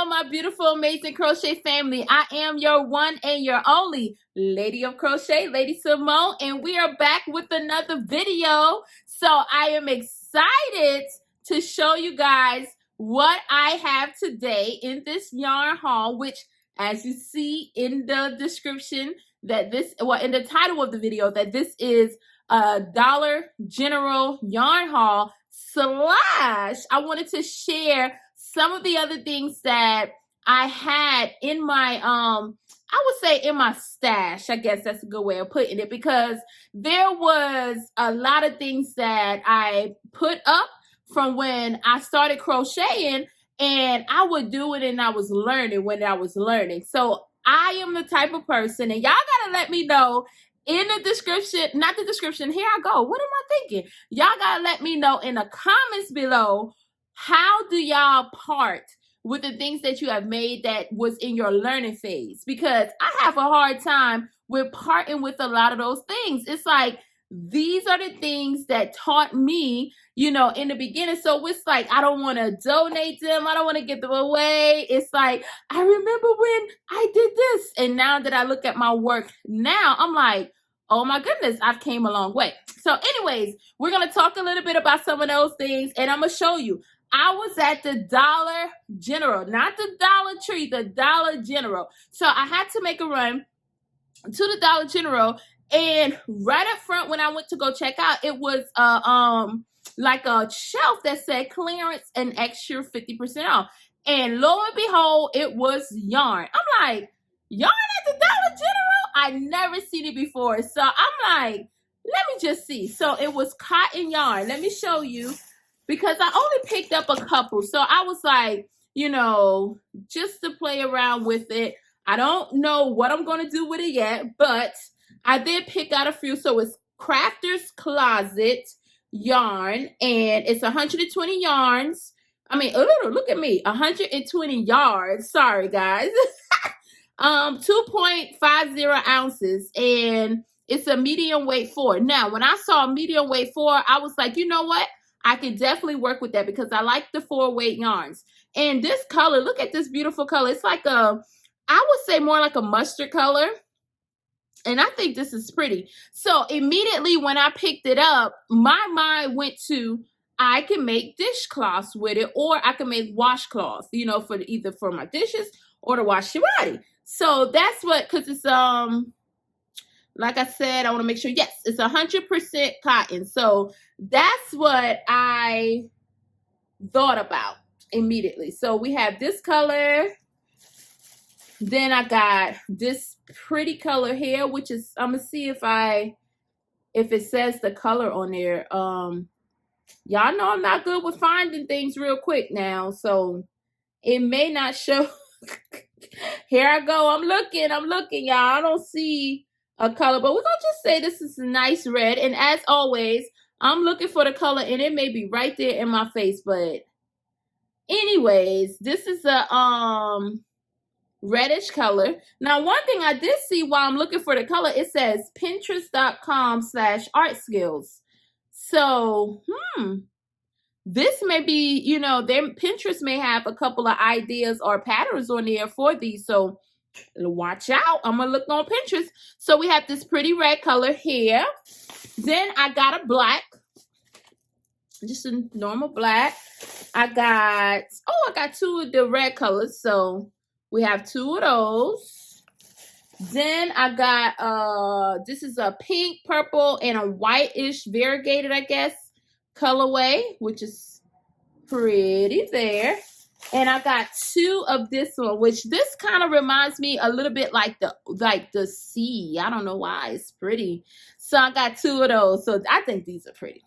my beautiful, amazing crochet family. I am your one and your only Lady of Crochet, Lady Simone, and we are back with another video. So I am excited to show you guys what I have today in this yarn haul, which as you see in the description, that this, well, in the title of the video, that this is a Dollar General yarn haul slash I wanted to share some of the other things that I had in my I would say in my stash. I guess that's a good way of putting it, because there was a lot of things that I put up from when I started crocheting, and I would do it and I was learning when I was learning. So I am the type of person, and y'all gotta let me know in the description, not the description, here I go. What am I thinking? Y'all gotta let me know in the comments below, how do y'all part with the things that you have made that was in your learning phase? Because I have a hard time with parting with a lot of those things. It's like, these are the things that taught me, you know, in the beginning. So it's like, I don't want to donate them. I don't want to give them away. It's like, I remember when I did this. And now that I look at my work now, I'm like, oh my goodness, I've came a long way. So anyways, we're going to talk a little bit about some of those things, and I'm going to show you. I was at the Dollar General, not the Dollar Tree, the Dollar General. So I had to make a run to the Dollar General, and right up front when I went to go check out, it was like a shelf that said clearance and extra 50% off. And lo and behold, it was yarn. I'm like, yarn at the Dollar General? I never seen it before. So I'm like, let me just see. So it was cotton yarn. Let me show you, because I only picked up a couple. So I was like, you know, just to play around with it. I don't know what I'm going to do with it yet, but I did pick out a few. So it's Crafter's Closet yarn, and it's 120 yarns. I mean, oh, look at me, 120 yards. Sorry, guys. 2.50 ounces, and it's a medium weight 4. Now, when I saw medium weight 4, I was like, you know what? I can definitely work with that, because I like the 4 weight yarns. And this color, look at this beautiful color. It's like a, I would say more like a mustard color. And I think this is pretty. So immediately when I picked it up, my mind went to, I can make dishcloths with it, or I can make washcloths, you know, for either for my dishes or to wash your body. So that's what, because it's, like I said, I want to make sure, yes, it's 100% cotton. So that's what I thought about immediately. So we have this color. Then I got this pretty color here, which is, I'm going to see if it says the color on there. Y'all know I'm not good with finding things real quick now, so it may not show. Here I go. I'm looking, y'all. I don't see a color, but we're going to just say this is a nice red. And as always, I'm looking for the color, and it may be right there in my face. But anyways, this is a reddish color. Now, one thing I did see while I'm looking for the color, it says Pinterest.com/art skills. So, this may be, you know, Pinterest may have a couple of ideas or patterns on there for these. So watch out. I'm going to look on Pinterest. So we have this pretty red color here. Then I got a black, just a normal black. I got 2 of the red colors. So we have 2 of those. Then I got, this is a pink, purple, and a whitish variegated, I guess, colorway, which is pretty there. And I got 2 of this one, which this kind of reminds me a little bit like the sea. I don't know why. It's pretty. So I got 2 of those. So I think these are pretty.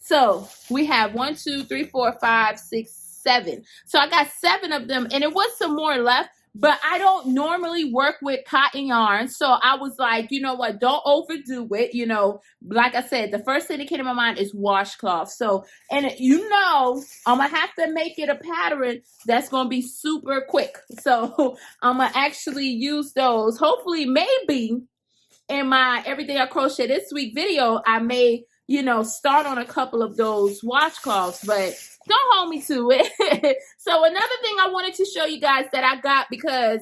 So we have 1, 2, 3, 4, 5, 6, 7. So I got 7 of them, and it was some more left. But I don't normally work with cotton yarn. So I was like, you know what? Don't overdo it. You know, like I said, the first thing that came to my mind is washcloth. So, and you know, I'm going to have to make it a pattern that's going to be super quick. So I'm going to actually use those. Hopefully, maybe in my Everyday I Crochet This Week video, I may you know, start on a couple of those washcloths, but don't hold me to it. So another thing I wanted to show you guys that I got, because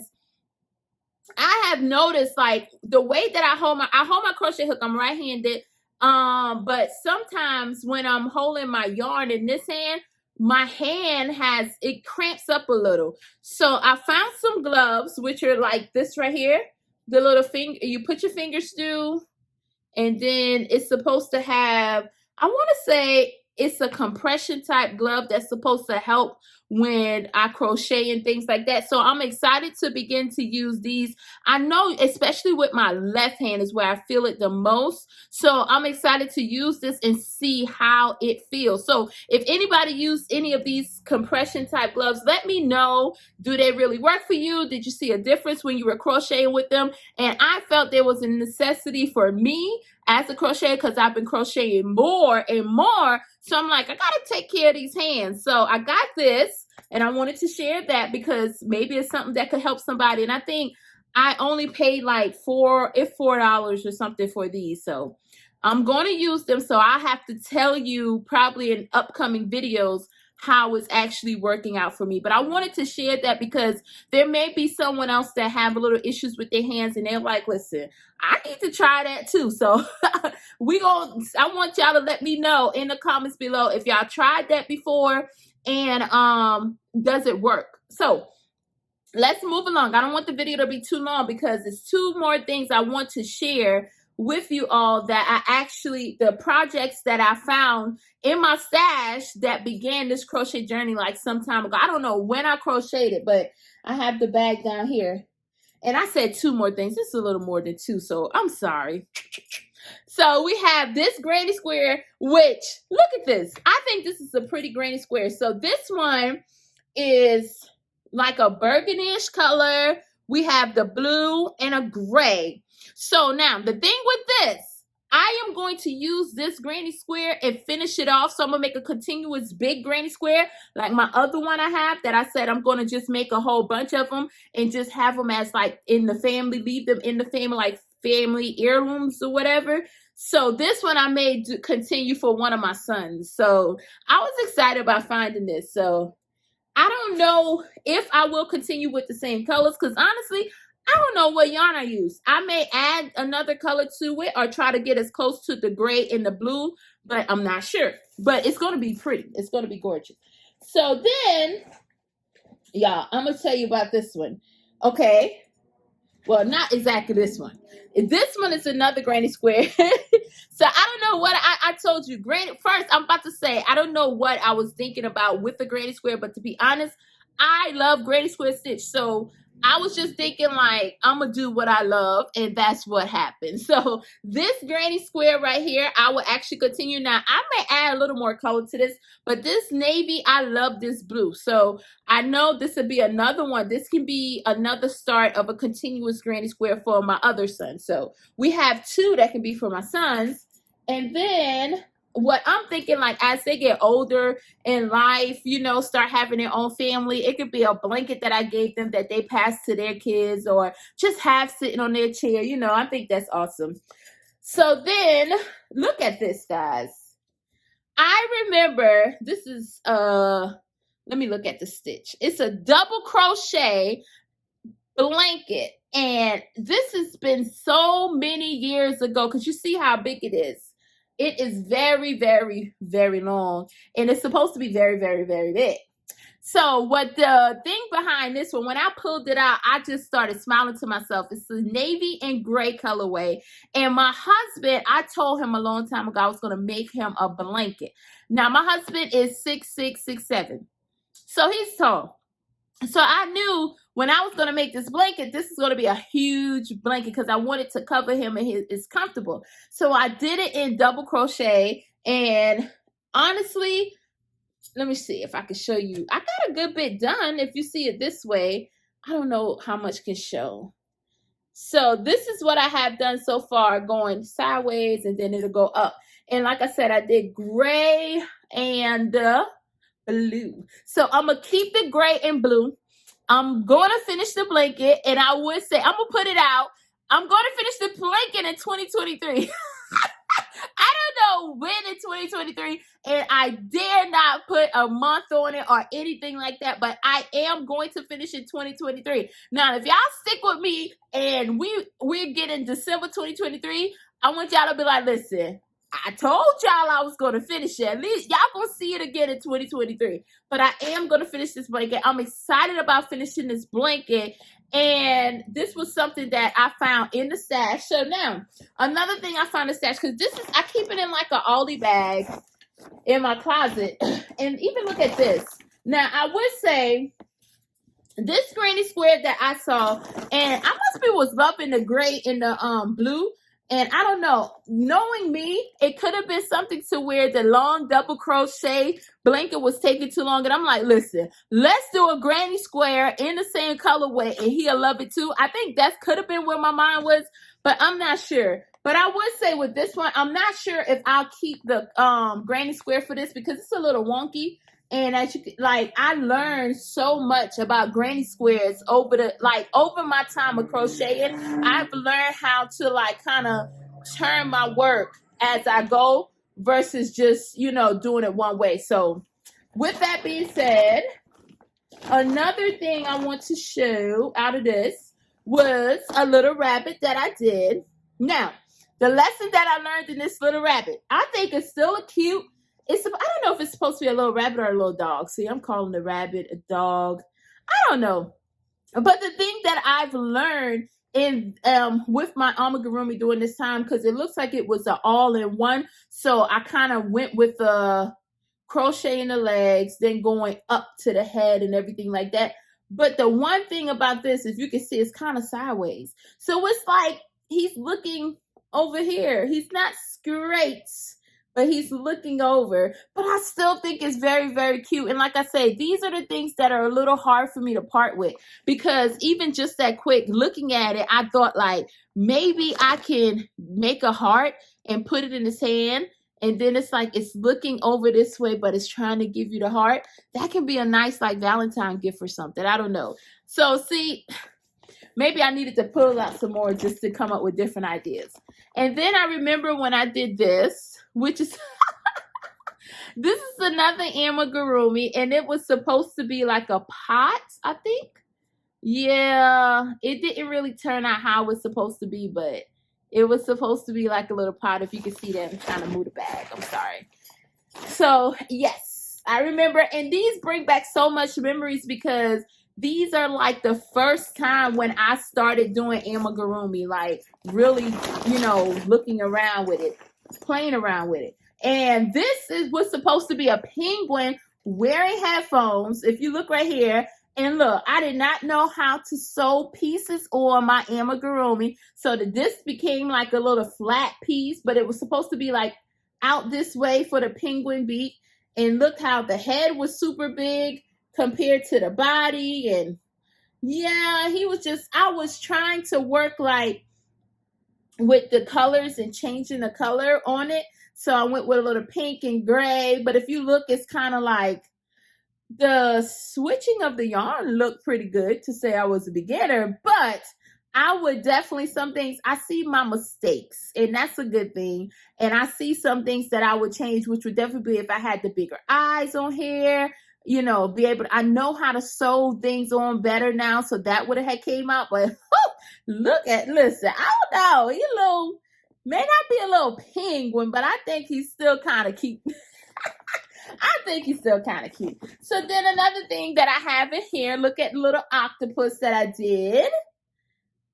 I have noticed, like, the way that I hold my crochet hook, I'm right-handed, but sometimes when I'm holding my yarn in this hand, my hand it cramps up a little. So I found some gloves, which are like this right here, the little finger, you put your fingers through, and then it's supposed to have, I want to say it's a compression type glove that's supposed to help when I crochet and things like that. So I'm excited to begin to use these. I know, especially with my left hand is where I feel it the most. So I'm excited to use this and see how it feels. So if anybody used any of these compression type gloves, let me know. Do they really work for you? Did you see a difference when you were crocheting with them? And I felt there was a necessity for me as a crocheter, because I've been crocheting more and more. So I'm like, I gotta take care of these hands. So I got this, and I wanted to share that because maybe it's something that could help somebody. And I think I only paid like $4 or something for these. So I'm going to use them. So I have to tell you probably in upcoming videos how it's actually working out for me. But I wanted to share that because there may be someone else that have a little issues with their hands, and they're like, listen, I need to try that too. So I want y'all to let me know in the comments below if y'all tried that before, and does it work? So let's move along. I don't want the video to be too long because it's two more things I want to share with you all, that the projects that I found in my stash that began this crochet journey like some time ago. I don't know when I crocheted it, but I have the bag down here. And I said two more things. It's a little more than two, so I'm sorry. So we have this granny square, which, look at this. I think this is a pretty granny square. So this one is like a burgundy-ish color. We have the blue and a gray. So now the thing with this, I am going to use this granny square and finish it off. So I'm going to make a continuous big granny square like my other one I have that I said I'm going to just make a whole bunch of them and just have them as like in the family, leave them in the family like family heirlooms or whatever. So this one I made to continue for one of my sons. So I was excited about finding this. So I don't know if I will continue with the same colors, because honestly, I don't know what yarn I use. I may add another color to it or try to get as close to the gray and the blue, but I'm not sure. But it's going to be pretty. It's going to be gorgeous. So then, y'all, I'm going to tell you about this one. Okay. Well, not exactly this one. This one is another granny square. So I don't know what I told you. First, I'm about to say, I don't know what I was thinking about with the granny square, but to be honest, I love granny square stitch. So I was just thinking like, I'm going to do what I love, and that's what happened. So this granny square right here, I will actually continue. Now, I may add a little more color to this, but this navy, I love this blue. So I know this would be another one. This can be another start of a continuous granny square for my other son. So we have two that can be for my sons. And then what I'm thinking, like, as they get older in life, you know, start having their own family, it could be a blanket that I gave them that they pass to their kids or just have sitting on their chair. You know, I think that's awesome. So then look at this, guys. I remember this is, let me look at the stitch. It's a double crochet blanket. And this has been so many years ago, because you see how big it is. It is very, very, very long, and it's supposed to be very, very, very big. So what the thing behind this one, when I pulled it out, I just started smiling to myself. It's a navy and gray colorway. And my husband, I told him a long time ago I was going to make him a blanket. Now, my husband is 6'6", 6'7". So he's tall. So I knew when I was going to make this blanket, this is going to be a huge blanket because I wanted to cover him and it's comfortable. So I did it in double crochet, and honestly, let me see if I can show you. I got a good bit done. If you see it this way, I don't know how much can show. So this is what I have done so far, going sideways and then it'll go up. And like I said, I did gray and blue. So I'm going to keep the gray and blue. I'm going to finish the blanket, and I would say I'm going to put it out. I'm going to finish the blanket in 2023. I don't know when in 2023, and I dare not put a month on it or anything like that, but I am going to finish in 2023. Now, if y'all stick with me and we're getting December 2023, I want y'all to be like, listen, I told y'all I was going to finish it. At least y'all going to see it again in 2023. But I am going to finish this blanket. I'm excited about finishing this blanket. And this was something that I found in the stash. So now, another thing I found in the stash, because I keep it in like an Aldi bag in my closet. And even look at this. Now, I would say this granny square that I saw, and I was loving the gray and the blue. And I don't know, knowing me, it could have been something to where the long double crochet blanket was taking too long. And I'm like, listen, let's do a granny square in the same colorway and he'll love it too. I think that could have been where my mind was, but I'm not sure. But I would say with this one, I'm not sure if I'll keep the granny square for this because it's a little wonky. And as you like, I learned so much about granny squares over my time of crocheting. I've learned how to kind of turn my work as I go versus just, doing it one way. So with that being said, another thing I want to show out of this was a little rabbit that I did. Now, the lesson that I learned in this little rabbit, I think it's still a cute. I don't know if it's supposed to be a little rabbit or a little dog. See, I'm calling the rabbit a dog. I don't know. But the thing that I've learned with my amigurumi during this time, because it looks like it was an all-in-one. So I kind of went with the crochet in the legs, then going up to the head and everything like that. But the one thing about this, if you can see, it's kind of sideways. So it's like he's looking over here. He's not straight, but he's looking over. But I still think it's very, very cute. And like I say, these are the things that are a little hard for me to part with. Because even just that quick looking at it, I thought maybe I can make a heart and put it in his hand. And then it's it's looking over this way, but it's trying to give you the heart. That can be a nice Valentine gift or something. I don't know. So see, maybe I needed to pull out some more just to come up with different ideas. And then I remember when I did this, which is, this is another amigurumi, and it was supposed to be like a pot, I think. Yeah, it didn't really turn out how it was supposed to be, but it was supposed to be like a little pot. If you can see that, I'm trying to move the bag. I'm sorry. So, yes, I remember. And these bring back so much memories because these are the first time when I started doing amigurumi, really, looking around with it, playing around with it. And this was supposed to be a penguin wearing headphones. If you look right here, and look, I did not know how to sew pieces on my amigurumi. So this became a little flat piece, but it was supposed to be out this way for the penguin beak. And look how the head was super big compared to the body. And yeah, I was trying to work with the colors and changing the color on it. So I went with a little pink and gray. But if you look, it's kind of the switching of the yarn looked pretty good to say I was a beginner, but I would definitely, some things, I see my mistakes, and that's a good thing. And I see some things that I would change, which would definitely be if I had the bigger eyes on here, be able to, I know how to sew things on better now, so that would have came out. But listen, I don't know, may not be a little penguin, but I think he's still kind of cute. I think he's still kind of cute. So then another thing that I have in here, look at the little octopus that I did.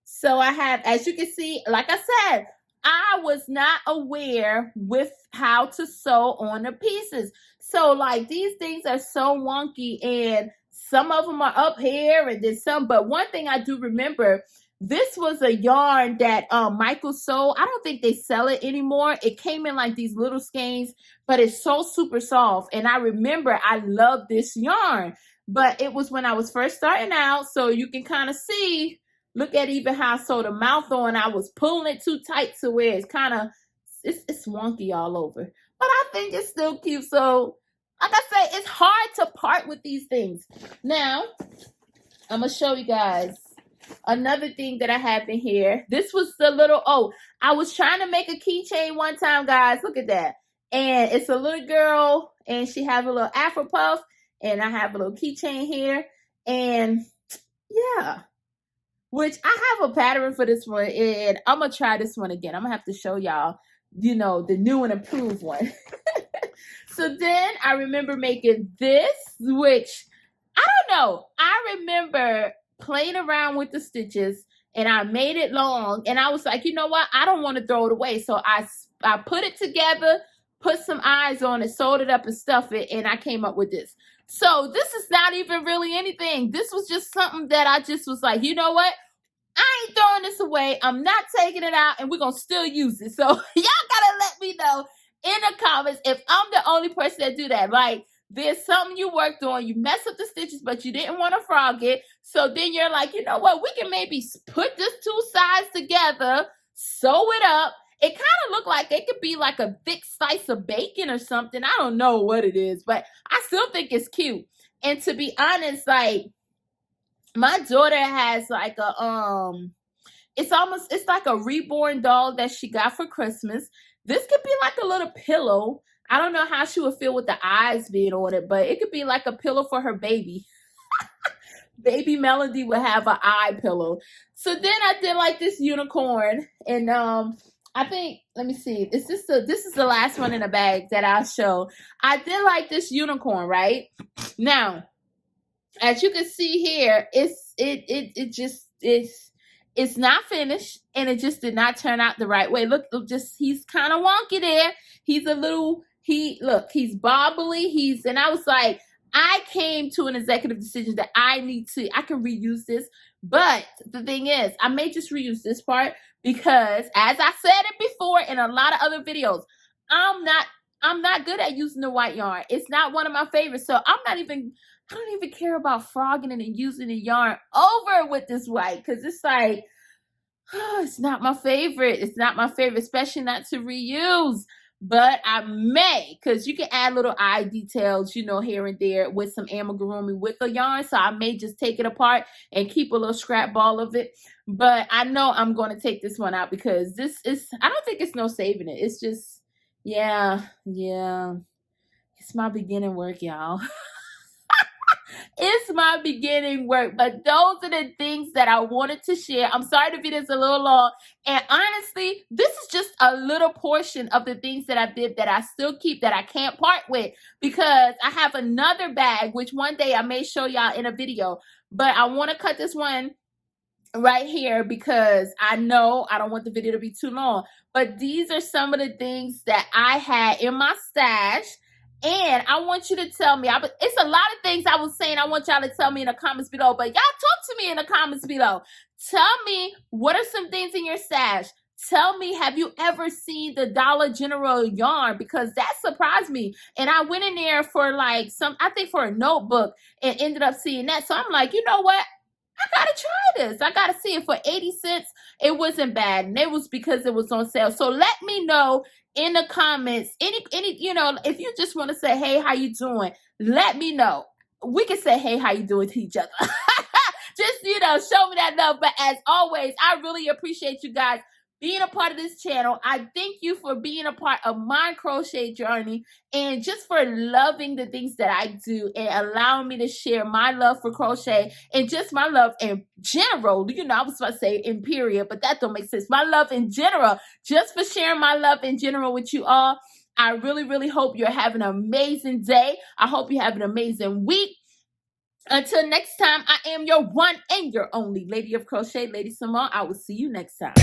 So I have, as you can see, like I said, I was not aware with how to sew on the pieces. So these things are so wonky, and some of them are up here and then some. But one thing I do remember, this was a yarn that Michael sewed. I don't think they sell it anymore. It came in these little skeins, but it's so super soft. And I remember I loved this yarn, but it was when I was first starting out. So you can kind of see, look at even how I sewed the mouth on. I was pulling it too tight to where it's kind of, it's wonky all over. But I think it's still cute. So like I say, it's hard to part with these things. Now, I'm going to show you guys another thing that I have in here. This was the little, oh, I was trying to make a keychain one time, guys. Look at that. And it's a little girl, and she has a little afro puff, and I have a little keychain here. And yeah, which I have a pattern for this one, and I'm going to try this one again. I'm going to have to show y'all, you know, the new and improved one. So then I remember making this, which, I don't know. I remember playing around with the stitches, and I made it long, and I was like, you know what? I don't want to throw it away. So I put it together, put some eyes on it, sewed it up and stuffed it, and I came up with this. So this is not even really anything. This was just something that I just was like, you know what? I ain't throwing this away. I'm not taking it out, and we're going to still use it. So y'all got to let me know in the comments if I'm the only person that do that. Like, there's something you worked on, you messed up the stitches, but you didn't want to frog it. So then you're like, you know what? We can maybe put this two sides together, sew it up. It kind of looked like it could be like a thick slice of bacon or something. I don't know what it is, but I still think it's cute. And to be honest, like, my daughter has like a, it's like a reborn doll that she got for Christmas. This could be like a little pillow. I don't know how she would feel with the eyes being on it, but it could be like a pillow for her baby. Baby Melody would have an eye pillow. So then I did like this unicorn, and I think, let me see, this is the last one in the bag that I'll show. I did like this unicorn, right? Now, as you can see here, it's not finished, and it just did not turn out the right way. Look, he's kind of wonky there. He's a little, he's bobbly. And I was like, I came to an executive decision that I can reuse this. But the thing is, I may just reuse this part because, as I said it before in a lot of other videos, I'm not good at using the white yarn. It's not one of my favorites. So I don't even care about frogging it and using the yarn over with this white, because it's like, oh, it's not my favorite. It's not my favorite, especially not to reuse. But I may, because you can add little eye details, you know, here and there with some amigurumi with the yarn. So I may just take it apart and keep a little scrap ball of it. But I know I'm going to take this one out because I don't think it's no saving it. It's just, yeah. It's my beginning work, y'all. It's my beginning work, but those are the things that I wanted to share. I'm sorry the video is a little long, and honestly, this is just a little portion of the things that I did that I still keep, that I can't part with, because I have another bag, which one day I may show y'all in a video, but I want to cut this one right here because I know I don't want the video to be too long. But these are some of the things that I had in my stash. And I want you to tell me, it's a lot of things I was saying I want y'all to tell me in the comments below, but y'all talk to me in the comments below. Tell me, what are some things in your stash? Tell me, have you ever seen the Dollar General yarn? Because that surprised me. And I went in there for like I think for a notebook, and ended up seeing that. So I'm like, you know what? I gotta try this. I gotta see it for 80 cents. It wasn't bad, and it was because it was on sale. So let me know in the comments, any, you know, if you just want to say, hey, how you doing? Let me know. We can say, hey, how you doing to each other. Just, you know, show me that love. But as always, I really appreciate you guys being a part of this channel. I thank you for being a part of my crochet journey, and just for loving the things that I do and allowing me to share my love for crochet and just my love in general. You know, I was about to say in period, but that don't make sense. My love in general, just for sharing my love in general with you all. I really, really hope you're having an amazing day. I hope you have an amazing week. Until next time, I am your one and your only Lady of Crochet, Lady Simone. I will see you next time.